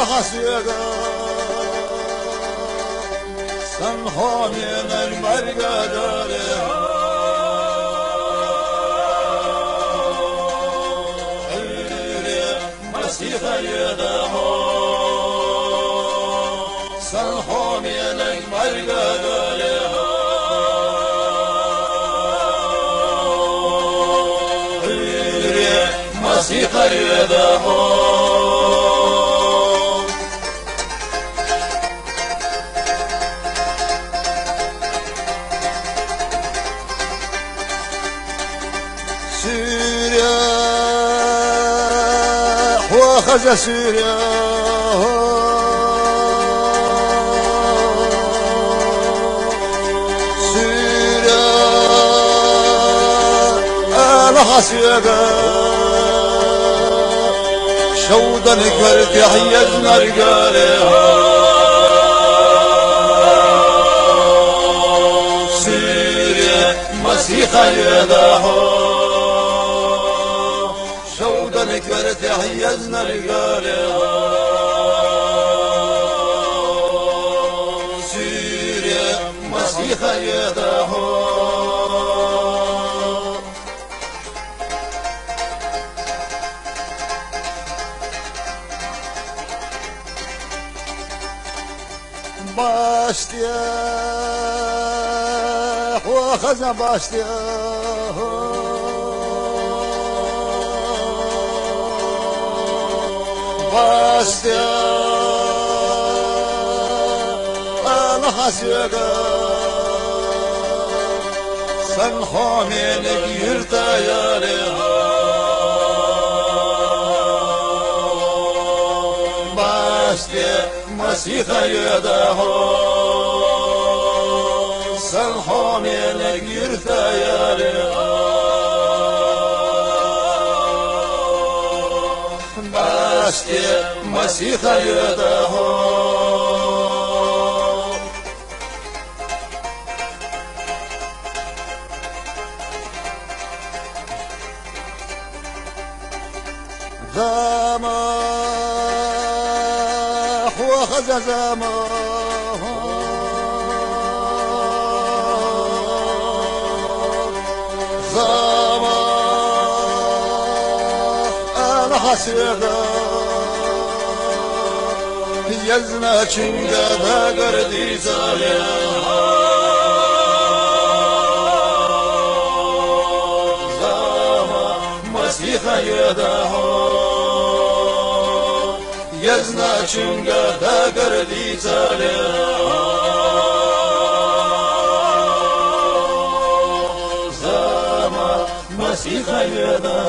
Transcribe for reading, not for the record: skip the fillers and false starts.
الحسيقة سنها من المرقدة مسيح يده سنها من المرقدة مسيح يده سوريا وخز سوريا سوريا الحسيقة شودا كرت حيزنا رجالها سوريا مسيح يده شودا كرت حيزنا رجالها سوريا مسيح يده باشتياح وخزن باشتياح باشتياح الحسيقة سنها منك يرتيالها باشتياح مسيح يده سنها منك يرتيالها باشتياح مسيح يده زماح وخز زماح زماح الحسيقة يزنا چنگا دا گردی زالیا زماح مسيح يده يزنا چنگا دا گردی زالیا زماح مسيح يده